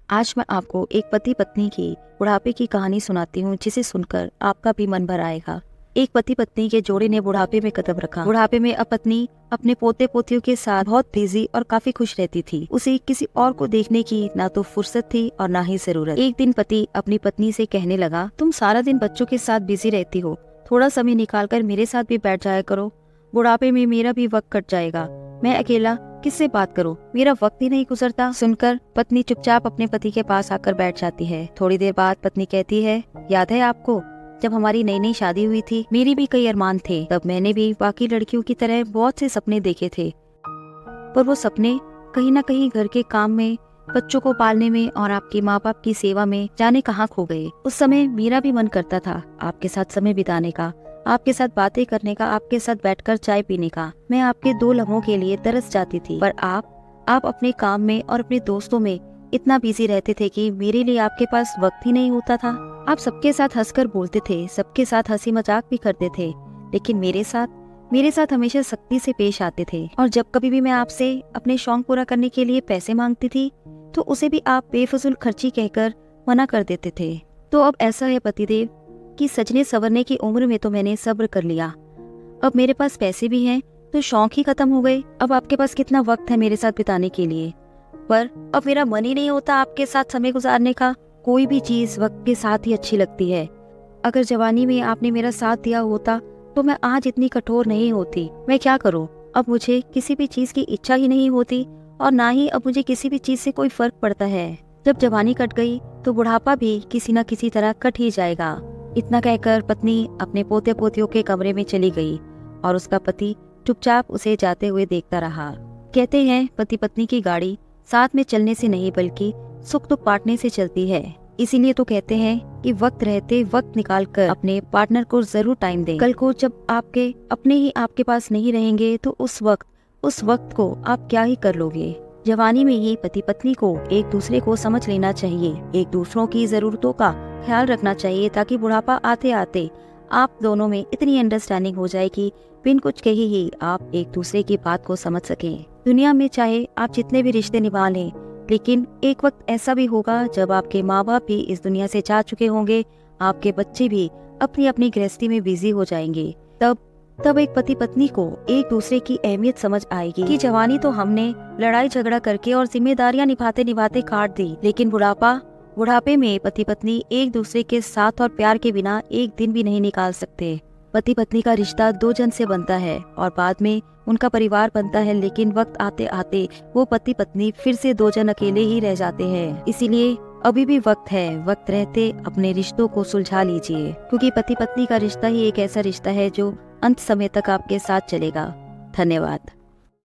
आज मैं आपको एक पति पत्नी की बुढ़ापे की कहानी सुनाती हूँ, जिसे सुनकर आपका भी मन भर आएगा। एक पति पत्नी के जोड़े ने बुढ़ापे में कदम रखा। बुढ़ापे में अब पत्नी अपने पोते पोतियों के साथ बहुत बिजी और काफी खुश रहती थी। उसे किसी और को देखने की ना तो फुर्सत थी और ना ही जरूरत। एक दिन पति अपनी पत्नी से कहने लगा, तुम सारा दिन बच्चों के साथ बिजी रहती हो, थोड़ा समय निकाल कर मेरे साथ भी बैठ जाया करो। बुढ़ापे में मेरा भी वक्त कट जाएगा, मैं अकेला किससे बात करूं, मेरा वक्त ही नहीं गुजरता। सुनकर पत्नी चुपचाप अपने पति के पास आकर बैठ जाती है। थोड़ी देर बाद पत्नी कहती है, याद है आपको जब हमारी नई नई शादी हुई थी, मेरी भी कई अरमान थे। तब मैंने भी बाकी लड़कियों की तरह बहुत से सपने देखे थे, पर वो सपने कहीं न कहीं घर के काम में, बच्चों को पालने में और आपके माँ बाप की सेवा में जाने कहाँ खो गए। उस समय मेरा भी मन करता था आपके साथ समय बिताने का, आपके साथ बातें करने का, आपके साथ बैठकर चाय पीने का। मैं आपके दो लम्हों के लिए तरस जाती थी, पर आप अपने काम में और अपने दोस्तों में इतना बिजी रहते थे कि मेरे लिए आपके पास वक्त ही नहीं होता था। आप सबके साथ हंसकर बोलते थे, सबके साथ हंसी मजाक भी करते थे, लेकिन मेरे साथ हमेशा सख्ती से पेश आते थे। और जब कभी भी मैं आपसे अपने शौक पूरा करने के लिए पैसे मांगती थी, तो उसे भी आप बेफजूल खर्ची कहकर मना कर देते थे। तो अब ऐसा है पतिदेव कि सजने संवरने की उम्र में तो मैंने सब्र कर लिया, अब मेरे पास पैसे भी हैं तो शौक ही खत्म हो गए। अब आपके पास कितना वक्त है मेरे साथ बिताने के लिए, पर अब मेरा मन ही नहीं होता आपके साथ समय गुजारने का। कोई भी चीज वक्त के साथ ही अच्छी लगती है। अगर जवानी में आपने मेरा साथ दिया होता तो मैं आज इतनी कठोर नहीं होती। मैं क्या करूं, अब मुझे किसी भी चीज की इच्छा ही नहीं होती और ना ही अब मुझे किसी भी चीज से कोई फर्क पड़ता है। जब जवानी कट गई तो बुढ़ापा भी किसी न किसी तरह कट ही जाएगा। इतना कहकर पत्नी अपने पोते पोतियों के कमरे में चली गई और उसका पति चुपचाप उसे जाते हुए देखता रहा। कहते हैं पति पत्नी की गाड़ी साथ में चलने से नहीं बल्कि सुख दुख बांटने से चलती है। इसीलिए तो कहते हैं कि वक्त रहते वक्त निकाल कर अपने पार्टनर को जरूर टाइम दें। कल को जब आपके अपने ही आपके पास नहीं रहेंगे तो उस वक्त को आप क्या ही कर लोगे। जवानी में ही पति पत्नी को एक दूसरे को समझ लेना चाहिए, एक दूसरों की जरूरतों का ख्याल रखना चाहिए, ताकि बुढ़ापा आते आते आप दोनों में इतनी अंडरस्टैंडिंग हो जाए कि बिन कुछ कहे ही आप एक दूसरे की बात को समझ सकें। दुनिया में चाहे आप जितने भी रिश्ते निभा लें, लेकिन एक वक्त ऐसा भी होगा जब आपके माँ बाप भी इस दुनिया से जा चुके होंगे, आपके बच्चे भी अपनी अपनी गृहस्थी में बिजी हो जाएंगे। तब एक पति पत्नी को एक दूसरे की अहमियत समझ आएगी कि जवानी तो हमने लड़ाई झगड़ा करके और जिम्मेदारियां निभाते निभाते काट दी, लेकिन बुढ़ापे में पति पत्नी एक दूसरे के साथ और प्यार के बिना एक दिन भी नहीं निकाल सकते। पति पत्नी का रिश्ता दो जन से बनता है और बाद में उनका परिवार बनता है, लेकिन वक्त आते आते वो पति पत्नी फिर से दो जन अकेले ही रह जाते हैं। इसीलिए अभी भी वक्त है, वक्त रहते अपने रिश्तों को सुलझा लीजिए, क्योंकि पति पत्नी का रिश्ता ही एक ऐसा रिश्ता है जो अंत समय तक आपके साथ चलेगा। धन्यवाद।